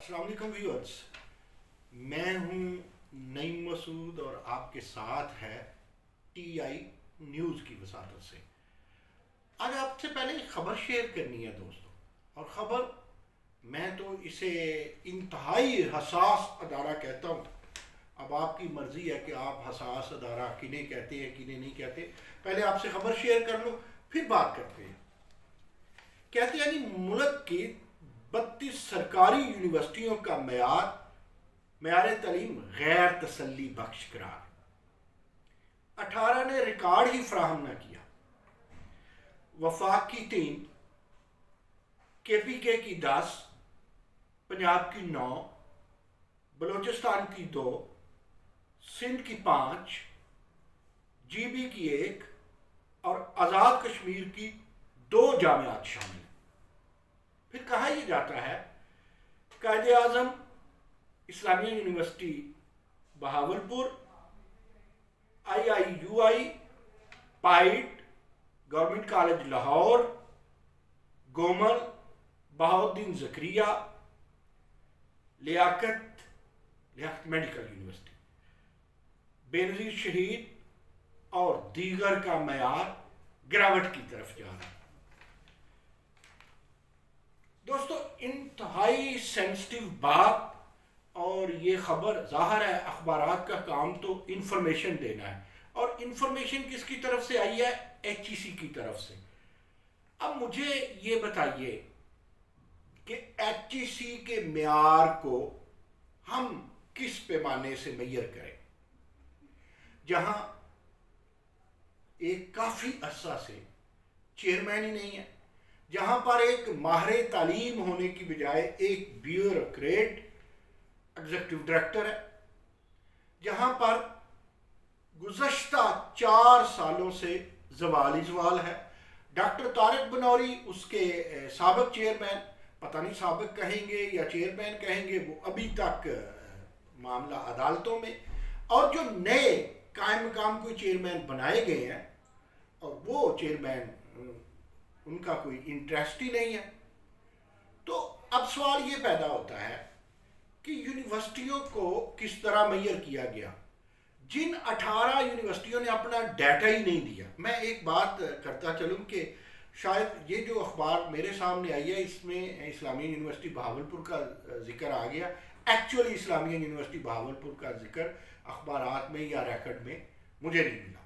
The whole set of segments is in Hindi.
अस्सलाम वालेकुम व्यूअर्स, मैं हूं नईम मसूद और आपके साथ है टीआई न्यूज़ की वसातत से। आज आपसे पहले एक ख़बर शेयर करनी है दोस्तों, और ख़बर मैं तो इसे इंतहाई हसास अदारा कहता हूँ। अब आपकी मर्ज़ी है कि आप हसास अदारा किन्हें कहते हैं किन्हें नहीं कहते। पहले आपसे ख़बर शेयर कर लो, फिर बात करते हैं। कहते हैं जी, मुल्क की 32 सरकारी यूनिवर्सिटियों का मेयार तालीम गैर तसल्ली बख्श करार। 18 ने रिकॉर्ड ही फराहम न किया। वफाक की 3, KPK की 10, पंजाब की 9, बलूचिस्तान की 2, सिंध की 5, GB की 1 और आज़ाद कश्मीर की 2 जामियात शामिल हैं। फिर कहा यह जाता है कायदे आज़म इस्लामिया यूनिवर्सिटी बहावलपुर, IIUI, पाइट, government college Lahore, Gomal, Bahauddin Zakariya, Liaquat medical university, Benazir Shaheed और दीगर का मेयार गिरावट की तरफ जा रहा है। दोस्तों, इंतहाई सेंसिटिव बात, और ये खबर ज़ाहिर है अखबारात का काम तो इंफॉर्मेशन देना है, और इंफॉर्मेशन किसकी तरफ से आई है? HEC की तरफ से। अब मुझे ये बताइए कि HEC के मेयार को हम किस पैमाने से मेजर करें, जहां एक काफ़ी अरसा से चेयरमैन ही नहीं है, जहां पर एक माहिर तालीम होने की बजाय एक ब्यूरोक्रेट एग्जीक्यूटिव डायरेक्टर है, जहां पर गुज़श्ता 4 सालों से ज़वाल ही ज़वाल है। डॉक्टर तारिक बनौरी उसके साबिक चेयरमैन, पता नहीं साबिक कहेंगे या चेयरमैन कहेंगे, वो अभी तक मामला अदालतों में, और जो नए कायम मकाम कोई चेयरमैन बनाए गए हैं और वो चेयरमैन उनका कोई इंटरेस्ट ही नहीं है। तो अब सवाल ये पैदा होता है कि यूनिवर्सिटियों को किस तरह मेजर किया गया, जिन 18 यूनिवर्सिटियों ने अपना डाटा ही नहीं दिया। मैं एक बात करता चलूं कि शायद ये जो अखबार मेरे सामने आई है, इसमें इस्लामिया यूनिवर्सिटी बहावलपुर का जिक्र आ गया। एक्चुअली इस्लामिया यूनिवर्सिटी बहावलपुर का जिक्र अखबारात में या रिकॉर्ड में मुझे नहीं मिला।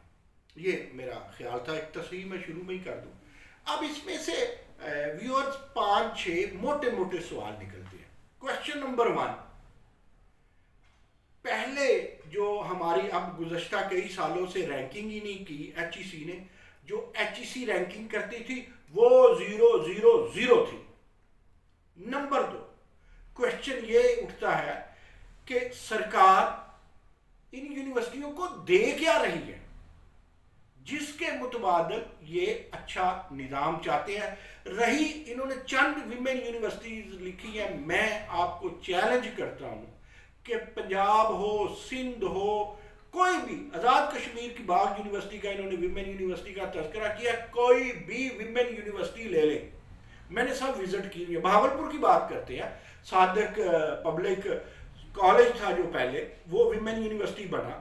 ये मेरा ख्याल था, एक तस्वीर मैं शुरू में ही कर दूं। अब इसमें से व्यूअर्स 5-6 मोटे मोटे सवाल निकलते हैं। क्वेश्चन नंबर 1, पहले जो हमारी अब गुज़श्ता कई सालों से रैंकिंग ही नहीं की HEC ने, जो HEC रैंकिंग करती थी वो 0-0-0 थी। नंबर 2, क्वेश्चन ये उठता है कि सरकार इन यूनिवर्सिटियों को दे क्या रही है, जिसके मुतबादल ये अच्छा निज़ाम चाहते हैं। रही इन्होंने चंद विमेन यूनिवर्सिटीज लिखी है, मैं आपको चैलेंज करता हूं कि पंजाब हो, सिंध हो, कोई भी, आज़ाद कश्मीर की बाग यूनिवर्सिटी का इन्होंने विमेन यूनिवर्सिटी का तज़किरा किया, कोई भी विमेन यूनिवर्सिटी ले लें, मैंने सब विजिट की है। बहावलपुर की बात करते हैं, सादिक पब्लिक कॉलेज था जो पहले, वो विमेन यूनिवर्सिटी बना।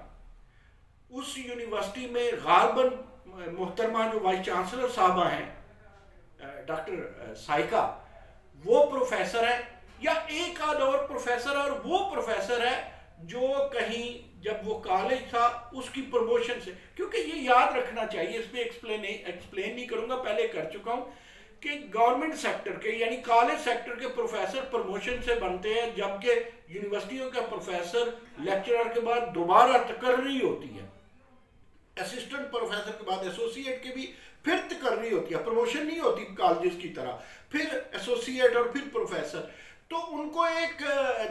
उस यूनिवर्सिटी में गालबन मोहतरमा जो वाइस चांसलर साहबा हैं, डॉक्टर साइका, वो प्रोफेसर है, या एक आध और प्रोफेसर, और वो प्रोफेसर है जो कहीं जब वो कॉलेज था उसकी प्रमोशन से, क्योंकि ये याद रखना चाहिए, इसमें एक्सप्लेन नहीं करूंगा, पहले कर चुका हूं कि गवर्नमेंट सेक्टर के यानी कॉलेज सेक्टर के प्रोफेसर प्रमोशन से बनते हैं, जबकि यूनिवर्सिटियों का प्रोफेसर लेक्चरर के बाद दोबारा तकर्री होती है, असिस्टेंट प्रोफेसर के बाद एसोसिएट के भी फिर तकर्री होती है, प्रमोशन नहीं होती कॉलेजेस की तरह, फिर एसोसिएट और फिर प्रोफेसर। तो उनको एक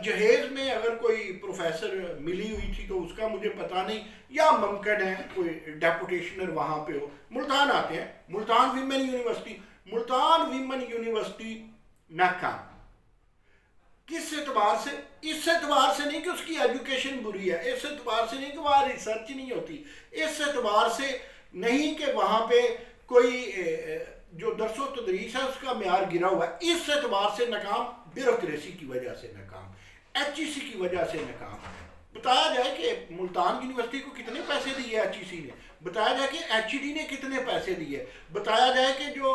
जहेज में अगर कोई प्रोफेसर मिली हुई थी तो उसका मुझे पता नहीं, या मुमकिन है कोई डेपुटेशनर वहाँ पे हो। मुल्तान आते हैं, Multan women university, Multan women university नाकाम। किस एतबार से? इस एतबार से नहीं कि उसकी एजुकेशन बुरी है, इस एतबार से नहीं कि वहाँ रिसर्च नहीं होती, इस एतबार से नहीं कि वहाँ पे कोई जो दरसो तदरीस है उसका मेयार गिरा हुआ है, इस एतबार से नाकाम ब्यूरोक्रेसी की वजह से नाकाम, HEC की वजह से नाकाम। बताया जाए कि मुल्तान यूनिवर्सिटी को कितने पैसे दिए HEC ने, बताया जाए कि HED ने कितने पैसे दिए, बताया जाए कि जो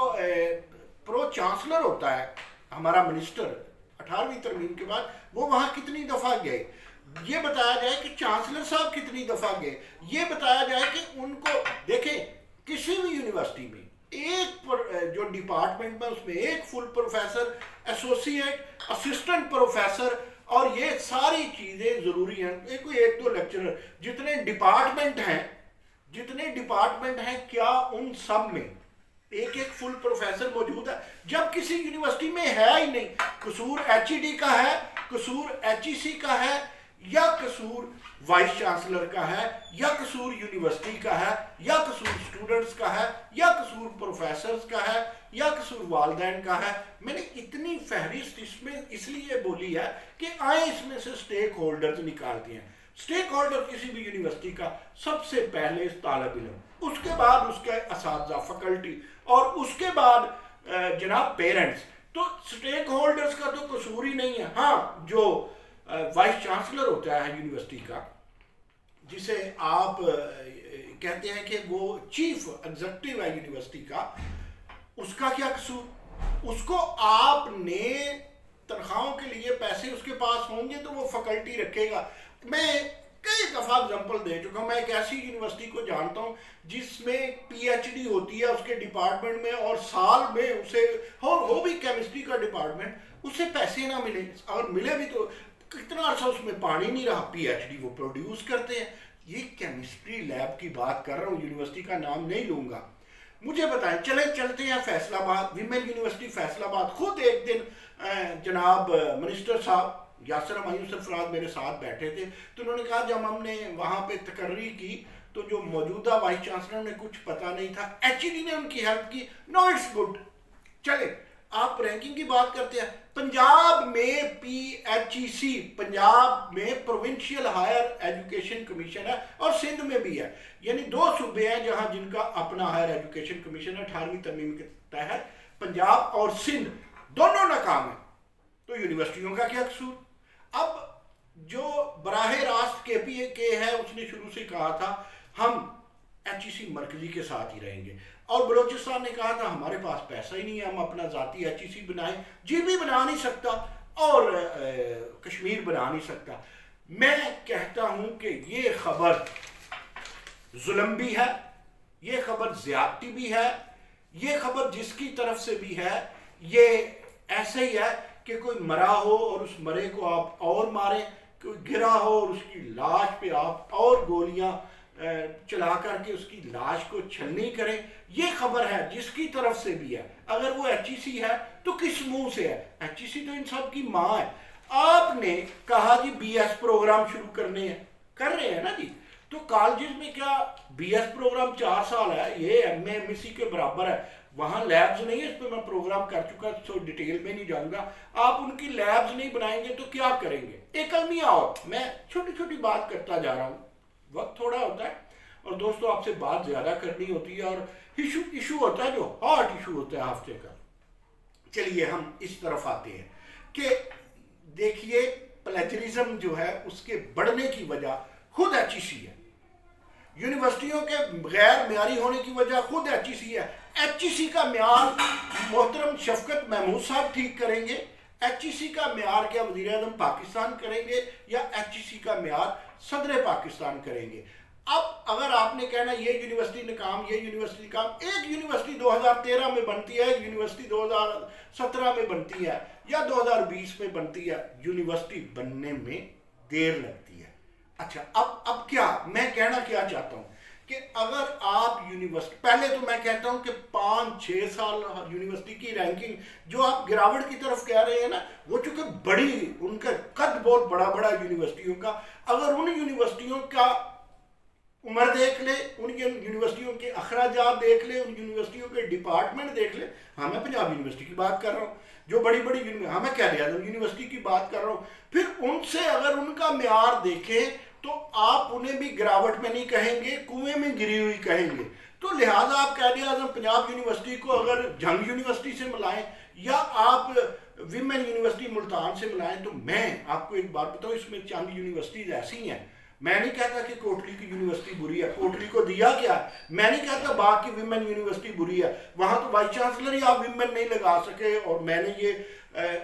प्रो चांसलर होता है हमारा मिनिस्टर 18वीं तरमीम के बाद वो वहाँ कितनी दफ़ा गए, ये बताया जाए कि चांसलर साहब कितनी दफ़ा गए, ये बताया जाए कि उनको देखें किसी भी यूनिवर्सिटी में एक जो डिपार्टमेंट में उसमें एक full professor, associate, assistant professor और ये सारी चीज़ें ज़रूरी हैं। एक दो लेक्चरर, जितने डिपार्टमेंट हैं क्या उन सब में एक एक फुल प्रोफेसर मौजूद है? जब किसी यूनिवर्सिटी में है ही नहीं, कसूर HED का है, कसूर HEC का है, या कसूर वाइस चांसलर का है, या कसूर यूनिवर्सिटी का है, या कसूर स्टूडेंट्स का है, या कसूर प्रोफेसर्स का है, या कसूर वालिदैन का है। मैंने इतनी फहरिस्त इसमें इसलिए बोली है कि आए इसमें से स्टेक होल्डर्स निकालते हैं। स्टेक होल्डर किसी भी यूनिवर्सिटी का सबसे पहले तालिब इल्म, उसके बाद उसके असातिज़ा फैकल्टी और उसके बाद जनाब पेरेंट्स। तो स्टेक होल्डर्स का तो कसूर ही नहीं है। हाँ, जो वाइस चांसलर होता है यूनिवर्सिटी का, जिसे आप कहते हैं कि वो चीफ एग्जीक्यूटिव है यूनिवर्सिटी का, उसका क्या कसूर? उसको आपने तनख्वाहों के लिए पैसे उसके पास होंगे तो वो फैकल्टी रखेगा। मैं कई दफ़ा एग्जांपल दे चुका हूँ। मैं एक ऐसी यूनिवर्सिटी को जानता हूँ जिसमें PhD होती है उसके डिपार्टमेंट में और साल में उसे हो भी केमिस्ट्री का डिपार्टमेंट, उसे पैसे ना मिले, और मिले भी तो कितना अर्सा उसमें पानी नहीं रहा, PhD वो प्रोड्यूस करते हैं। ये केमिस्ट्री लैब की बात कर रहा हूँ, यूनिवर्सिटी का नाम नहीं लूँगा। मुझे बताएं, चलते हैं फैसलाबाद, विमेन यूनिवर्सिटी फैसलाबाद। खुद एक दिन जनाब मिनिस्टर साहब यासर हमायूं सरफराज मेरे साथ बैठे थे, तो उन्होंने कहा जब हमने वहाँ पे तकर्री की तो जो मौजूदा वाइस चांसलर ने कुछ पता नहीं था, HED ने उनकी हेल्प की। No, it's good. चले, आप रैंकिंग की बात करते हैं। पंजाब में PHEC, पंजाब में प्रोविंशियल हायर एजुकेशन कमीशन है और सिंध में भी है, यानी 2 सूबे हैं जहां जिनका अपना हायर एजुकेशन कमीशन है 18वीं तरमीम के तहत। पंजाब और सिंध दोनों नाकाम है, तो यूनिवर्सिटियों का क्या कसूर? अब जो बराह रास्त KPK है उसने शुरू से कहा था हम HEC मरकजी के साथ ही रहेंगे, और बलोचिस्तान ने कहा था हमारे पास पैसा ही नहीं है, हम अपना ज़ाती HEC बनाएं। GB बना नहीं सकता और कश्मीर बना नहीं सकता। मैं कहता हूं कि ये खबर जुल्म भी है, ये खबर ज्यादती भी है, ये खबर जिसकी तरफ से भी है ये ऐसे ही है कि कोई मरा हो और उस मरे को आप और मारें, कोई गिरा हो और उसकी लाश पे आप और गोलियां चला करके उसकी लाश को छलनी करें। ये खबर है जिसकी तरफ से भी है। अगर वो HEC है तो किस मुंह से है? HEC तो इन सब की माँ है। आपने कहा जी BS प्रोग्राम शुरू करने हैं, कर रहे हैं ना जी, तो कॉलेज में क्या BS प्रोग्राम 4 साल है? ये MA MSc के बराबर है। वहाँ लैब्स नहीं है, इस पर मैं प्रोग्राम कर चुका तो डिटेल में नहीं जाऊंगा। आप उनकी लैब्स नहीं बनाएंगे तो क्या करेंगे? एक अलमिया, और मैं छोटी छोटी बात करता जा रहा हूँ, वक्त थोड़ा होता है और दोस्तों आपसे बात ज़्यादा करनी होती है और इशू होता है जो हॉट इशू होता है हफ्ते का। चलिए हम इस तरफ आते हैं कि देखिए प्लेजरिज्म जो है उसके बढ़ने की वजह खुद HEC है, यूनिवर्सिटियों के गैर म्यारी होने की वजह खुद HEC है। HEC का म्यार मोहतरम शफकत महमूद साहब ठीक करेंगे? HEC का म्यार क्या वज़ीर आज़म पाकिस्तान करेंगे या HEC का म्यार सदर पाकिस्तान करेंगे? अब अगर आपने कहना ये यूनिवर्सिटी नाकाम, ये यूनिवर्सिटी काम, एक यूनिवर्सिटी 2013 में बनती है, एक यूनिवर्सिटी 2017 में बनती है या 2020 में बनती है, यूनिवर्सिटी बनने में देर लगती है। अच्छा, अब क्या मैं कहना क्या चाहता हूं कि अगर आप यूनिवर्सिटी, पहले तो मैं कहता हूं कि 5-6 साल यूनिवर्सिटी की रैंकिंग जो आप गिरावट की तरफ कह रहे हैं ना, वो चूंकि बड़ी, उनका कद बहुत बड़ा यूनिवर्सिटियों का, अगर उन यूनिवर्सिटियों का उम्र देख ले, उन यूनिवर्सिटियों के अखराजात देख ले, उन यूनिवर्सिटियों के डिपार्टमेंट देख ले। हाँ, मैं पंजाब यूनिवर्सिटी की बात कर रहा हूँ, जो बड़ी हाँ मैं कह रहा यूनिवर्सिटी की बात कर रहा हूँ। फिर उनसे अगर उनका म्यार देखें तो आप उन्हें भी गिरावट में नहीं कहेंगे, कुएं में गिरी हुई कहेंगे। तो लिहाजा आप कह दिया पंजाब यूनिवर्सिटी को अगर जंग यूनिवर्सिटी से मिलाएं या आप विमेन यूनिवर्सिटी मुल्तान से मिलाएं तो मैं आपको एक बात बताऊं, इसमें चंद यूनिवर्सिटीज ऐसी हैं, मैं नहीं कहता कि कोटली की यूनिवर्सिटी बुरी है, कोटली को दिया क्या, मैं नहीं कहता बाग की विमेन यूनिवर्सिटी बुरी है, वहाँ तो वाइस चांसलर ही आप विमेन नहीं लगा सके। और मैंने ये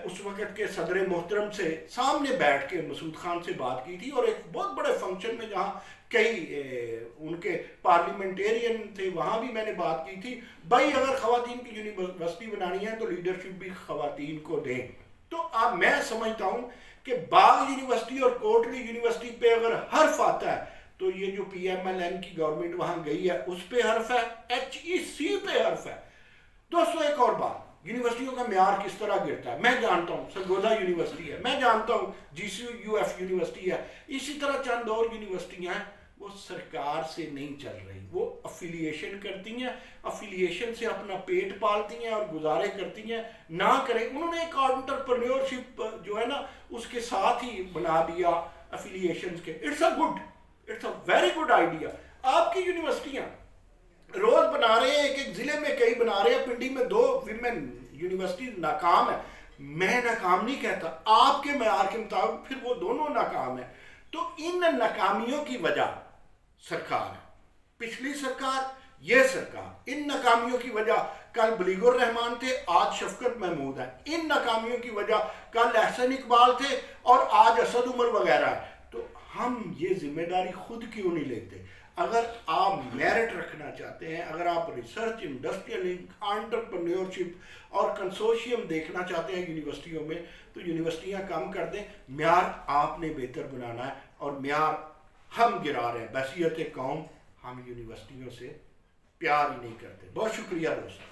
उस वक़्त के सदर मोहतरम से सामने बैठ के मसूद खान से बात की थी, और एक बहुत बड़े फंक्शन में जहाँ कई उनके पार्लियामेंटेरियन थे वहाँ भी मैंने बात की थी, भाई अगर ख़वातीन की यूनिवर्सिटी बनानी है तो लीडरशिप भी ख़वातीन को दें। तो अब मैं समझता हूँ कि बाग यूनिवर्सिटी और कोटली यूनिवर्सिटी पे अगर हर्फ आता है तो ये जो PMLN की गवर्नमेंट वहाँ गई है उस पे हर्फ है, HEC पे हर्फ है। दोस्तों एक और बात, यूनिवर्सिटियों का म्यार किस तरह गिरता है मैं जानता हूँ, सरगोदा यूनिवर्सिटी है, मैं जानता हूँ GCUF यूनिवर्सिटी है, इसी तरह चंद और यूनिवर्सिटियाँ हैं, वो सरकार से नहीं चल रही, वो अफिलिएशन करती हैं, अफिलिएशन से अपना पेट पालती हैं और गुजारे करती हैं। ना करें, उन्होंने एक एंटरप्रेन्योरशिप जो है ना उसके साथ ही बना दिया अफिलिएशन के। It's a very good idea. आपकी यूनिवर्सिटियाँ रोज बना रहे हैं, एक एक जिले में कई बना रहे हैं, पिंडी में 2 विमेन यूनिवर्सिटी नाकाम है, मैं नाकाम नहीं कहता, आपके मेयार के मुताबिक फिर वो दोनों नाकाम है। तो इन नाकामियों की वजह सरकार है, पिछली सरकार, ये सरकार, इन नाकामियों की वजह कल बलीगुर रहमान थे, आज शफकत महमूद है, इन नाकामियों की वजह कल एहसन इकबाल थे और आज असद उमर वगैरह है। तो हम ये जिम्मेदारी खुद क्यों नहीं लेते? अगर आप मेरिट रखना चाहते हैं, अगर आप रिसर्च, इंडस्ट्रियल एंटरप्रेन्योरशिप और कंसोशियम देखना चाहते हैं यूनिवर्सिटियों में, तो यूनिवर्सिटियां कम कर दें, म्यार आपने बेहतर बनाना है, और म्यार हम गिरा रहे हैं। बसीयत कौम, हम यूनिवर्सिटियों से प्यार ही नहीं करते। बहुत शुक्रिया दोस्तों।